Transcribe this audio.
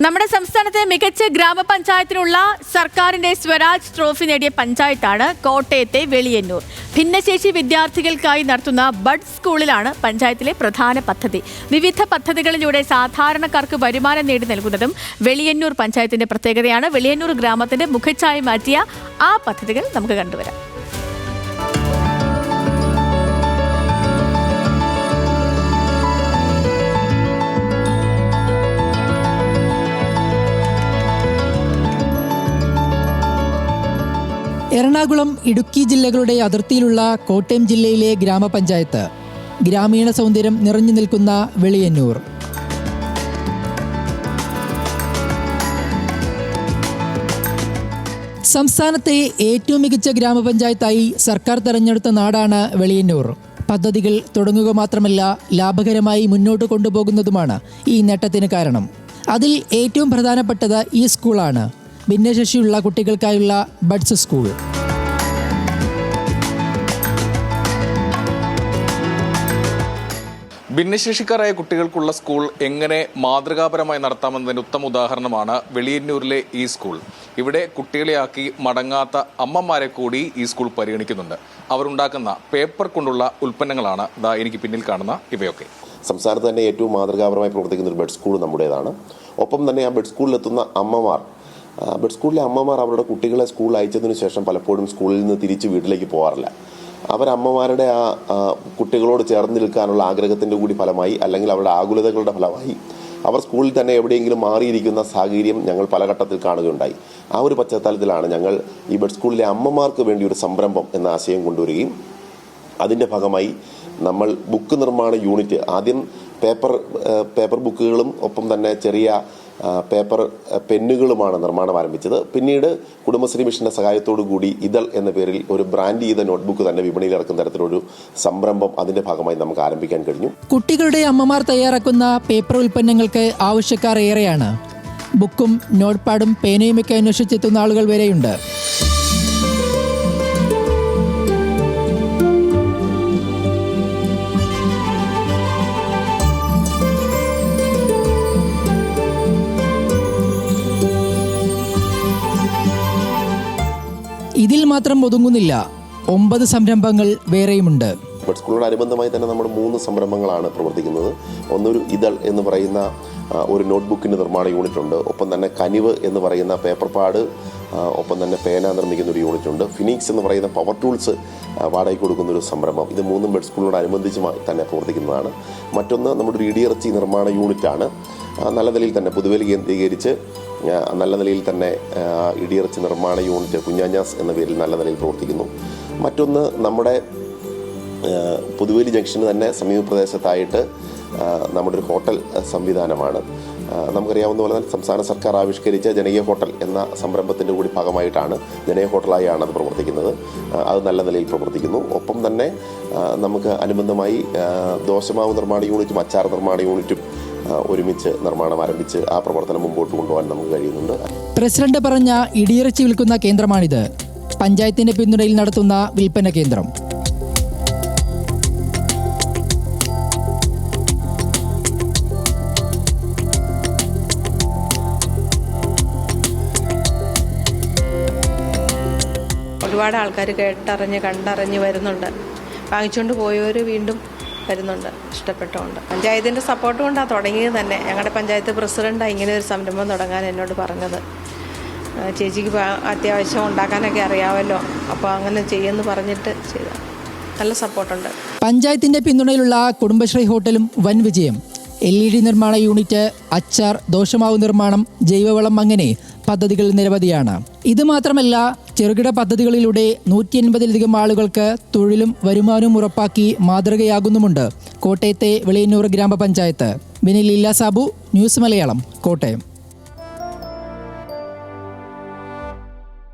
നമ്മുടെ സംസ്ഥാനത്തെ മികച്ച ഗ്രാമപഞ്ചായത്തിനുള്ള സർക്കാരിന്റെ സ്വരാജ് ട്രോഫി നേടിയ പഞ്ചായത്താണ് കോട്ടയത്തെ വെളിയന്നൂർ. ഭിന്നശേഷി വിദ്യാർത്ഥികൾക്കായി നടത്തുന്ന ബഡ് സ്കൂളിലാണ് പഞ്ചായത്തിലെ പ്രധാന പദ്ധതി. വിവിധ പദ്ധതികളിലൂടെ സാധാരണക്കാർക്ക് വരുമാനം നേടി നൽകുന്നതും വെളിയന്നൂർ പഞ്ചായത്തിന്റെ പ്രത്യേകതയാണ്. വെളിയന്നൂർ ഗ്രാമത്തിന്റെ മുഖച്ഛായ മാറ്റിയ ആ പദ്ധതികൾ നമുക്ക് കണ്ടുവരാം. എറണാകുളം, ഇടുക്കി ജില്ലകളുടെ അതിർത്തിയിലുള്ള കോട്ടയം ജില്ലയിലെ ഗ്രാമപഞ്ചായത്ത്. ഗ്രാമീണ സൗന്ദര്യം നിറഞ്ഞു നിൽക്കുന്ന വെളിയന്നൂർ. സംസ്ഥാനത്തെ ഏറ്റവും മികച്ച ഗ്രാമപഞ്ചായത്തായി സർക്കാർ തെരഞ്ഞെടുത്ത നാടാണ് വെളിയന്നൂർ. പദ്ധതികൾ തുടങ്ങുക മാത്രമല്ല, ലാഭകരമായി മുന്നോട്ട് കൊണ്ടുപോകുന്നതുമാണ് ഈ നേട്ടത്തിന് കാരണം. അതിൽ ഏറ്റവും പ്രധാനപ്പെട്ടത് ഈ സ്കൂളാണ്. ഭിന്നശേഷിയുള്ള കുട്ടികൾക്കായുള്ള ബഡ്സ് സ്കൂൾ. ഭിന്നശേഷിക്കാരായ കുട്ടികൾക്കുള്ള സ്കൂൾ എങ്ങനെ മാതൃകാപരമായി നടത്താമെന്നതിന് ഉത്തമ ഉദാഹരണമാണ് വെളിയന്നൂരിലെ ഈ സ്കൂൾ. ഇവിടെ കുട്ടികളെയാക്കി മടങ്ങാത്ത അമ്മമാരെ കൂടി ഈ സ്കൂൾ പരിഗണിക്കുന്നുണ്ട്. അവരുണ്ടാക്കുന്ന പേപ്പർ കൊണ്ടുള്ള ഉൽപ്പന്നങ്ങളാണ് എനിക്ക് പിന്നിൽ കാണുന്ന ഇവയൊക്കെ. സംസ്ഥാനത്ത് തന്നെ ഏറ്റവും മാതൃകാപരമായി പ്രവർത്തിക്കുന്ന ഒരു ബഡ് സ്കൂൾ നമ്മുടേതാണ്. ഒപ്പം തന്നെ ആ ബഡ് സ്കൂളിലെത്തുന്ന ബഡ് സ്കൂളിലെ അമ്മമാർ അവരുടെ കുട്ടികളെ സ്കൂളിൽ അയച്ചതിനു ശേഷം പലപ്പോഴും സ്കൂളിൽ നിന്ന് തിരിച്ച് വീട്ടിലേക്ക് പോകാറില്ല. അവരമ്മമാരുടെ ആ കുട്ടികളോട് ചേർന്ന് നിൽക്കാനുള്ള ആഗ്രഹത്തിൻ്റെ കൂടി ഫലമായി, അല്ലെങ്കിൽ അവരുടെ ആകുലതകളുടെ ഫലമായി അവർ സ്കൂളിൽ തന്നെ എവിടെയെങ്കിലും മാറിയിരിക്കുന്ന സാഹചര്യം ഞങ്ങൾ പല ഘട്ടത്തിൽ കാണുകയുണ്ടായി. ആ ഒരു പശ്ചാത്തലത്തിലാണ് ഞങ്ങൾ ഈ ബഡ് സ്കൂളിലെ അമ്മമാർക്ക് വേണ്ടി ഒരു സംരംഭം എന്ന ആശയം കൊണ്ടുവരികയും അതിൻ്റെ ഭാഗമായി നമ്മൾ ബുക്ക് നിർമ്മാണ യൂണിറ്റ്, ആദ്യം പേപ്പർ ബുക്കുകളും ഒപ്പം തന്നെ ചെറിയ പേപ്പർ പെന്നുകളുമാണ് നിർമ്മാണം ആരംഭിച്ചത്. പിന്നീട് കുടുംബശ്രീ മിഷന്റെ സഹായത്തോടു കൂടി ഇതൾ എന്ന പേരിൽ ഒരു ബ്രാൻഡ് ചെയ്ത നോട്ട്ബുക്ക് തന്നെ വിപണിയിൽ ഇറക്കുന്ന തരത്തിലൊരു സംരംഭം അതിന്റെ ഭാഗമായി നമുക്ക് ആരംഭിക്കാൻ കഴിഞ്ഞു. കുട്ടികളുടെ അമ്മമാർ തയ്യാറാക്കുന്ന പേപ്പർ ഉൽപ്പന്നങ്ങൾക്ക് ആവശ്യക്കാർ ഏറെയാണ്. ബുക്കും നോട്ട്പാഡും പേനയുമൊക്കെ അന്വേഷിച്ചെത്തുന്ന ആളുകൾ വരെയുണ്ട്. ഇതിൽ മാത്രം ഒതുങ്ങുന്നില്ല, 9 സംരംഭങ്ങൾ വേറെയുമുണ്ട്. ബഡ് സ്കൂളിനോടനുബന്ധമായി തന്നെ നമ്മൾ 3 സംരംഭങ്ങളാണ് പ്രവർത്തിക്കുന്നത്. ഒന്നൊരു ഇതൾ എന്ന് പറയുന്ന ഒരു നോട്ട്ബുക്കിൻ്റെ നിർമ്മാണ യൂണിറ്റ് ഉണ്ട്. ഒപ്പം തന്നെ കനിവ് എന്ന് പറയുന്ന പേപ്പർ പാഡ്, ഒപ്പം തന്നെ പേന നിർമ്മിക്കുന്ന ഒരു യൂണിറ്റ് ഉണ്ട്. ഫിനിക്സ് എന്ന് പറയുന്ന പവർ ടൂൾസ് വാടകയ്ക്ക് കൊടുക്കുന്ന ഒരു സംരംഭം. ഇത് 3 ബഡ് സ്കൂളിനോടനുബന്ധിച്ച് തന്നെ പ്രവർത്തിക്കുന്നതാണ്. മറ്റൊന്ന് നമ്മുടെ ഒരു ഇടിയിറച്ചി നിർമ്മാണ യൂണിറ്റാണ്. നല്ല നിലയിൽ തന്നെ പുതുവേലി കേന്ദ്രീകരിച്ച് നല്ല നിലയിൽ തന്നെ ഇടിയിറച്ചി നിർമ്മാണ യൂണിറ്റ് കുഞ്ഞാഞ്ഞാസ് എന്ന പേരിൽ നല്ല നിലയിൽ പ്രവർത്തിക്കുന്നു. മറ്റൊന്ന് നമ്മുടെ പുതുവേലി ജംഗ്ഷന് തന്നെ സമീപ പ്രദേശത്തായിട്ട് നമ്മുടെ ഒരു ഹോട്ടൽ സംവിധാനമാണ്. നമുക്കറിയാവുന്ന പോലെ തന്നെ സംസ്ഥാന സർക്കാർ ആവിഷ്കരിച്ച ജനകീയ ഹോട്ടൽ എന്ന സംരംഭത്തിൻ്റെ കൂടി ഭാഗമായിട്ടാണ് ജനകീയ ഹോട്ടലായാണ് അത് പ്രവർത്തിക്കുന്നത്. അത് നല്ല നിലയിൽ പ്രവർത്തിക്കുന്നു. ഒപ്പം തന്നെ നമുക്ക് അനുബന്ധമായി ദോശമാവ് നിർമ്മാണ യൂണിറ്റും അച്ചാർ നിർമ്മാണ യൂണിറ്റും ഒരുമിച്ച് നിർമ്മാണം ആരംഭിച്ച് ആ പ്രവർത്തനം മുമ്പോട്ട് കൊണ്ടുപോകാൻ നമുക്ക് കഴിയുന്നുണ്ട്. പ്രസിഡന്റ് പറഞ്ഞ ഇടിയിറച്ചി വിൽക്കുന്ന കേന്ദ്രമാണിത്. പഞ്ചായത്തിന്റെ പിന്തുണയിൽ നടത്തുന്ന വിൽപ്പന കേന്ദ്രം. ഒരുപാട് ആൾക്കാർ കണ്ടറിഞ്ഞ് വരുന്നുണ്ട്. വാങ്ങിച്ചുകൊണ്ട് പോയവർ വീണ്ടും വരുന്നുണ്ട്, ഇഷ്ടപ്പെട്ടുകൊണ്ട്. പഞ്ചായത്തിൻ്റെ സപ്പോർട്ട് കൊണ്ടാണ് തുടങ്ങിയത് തന്നെ. ഞങ്ങളുടെ പഞ്ചായത്ത് പ്രസിഡൻ്റാണ് ഇങ്ങനെ ഒരു സംരംഭം തുടങ്ങാൻ എന്നോട് പറഞ്ഞത്. ചേച്ചിക്ക് അത്യാവശ്യം ഉണ്ടാക്കാനൊക്കെ അറിയാമല്ലോ, അപ്പോൾ അങ്ങനെ ചെയ്യുമെന്ന് പറഞ്ഞിട്ട് ചെയ്ത നല്ല സപ്പോർട്ടുണ്ട്. പഞ്ചായത്തിൻ്റെ പിന്തുണയിലുള്ള കുടുംബശ്രീ ഹോട്ടലും വൻ വിജയം. LED നിർമ്മാണ യൂണിറ്റ്, അച്ചാർ, ദോശമാവ് നിർമ്മാണം, ജൈവവളം, അങ്ങനെ പദ്ധതികൾ നിരവധിയാണ്. ഇത് മാത്രമല്ല, ചെറുകിട പദ്ധതികളിലൂടെ 180-ലധികം ആളുകൾക്ക് തൊഴിലും വരുമാനവും ഉറപ്പാക്കി മാതൃകയാകുന്നുമുണ്ട് കോട്ടയത്തെ വെളിയന്നൂർ ഗ്രാമപഞ്ചായത്ത്. ബിനിൽ ഇല്ല സാബു, ന്യൂസ് മലയാളം, കോട്ടയം.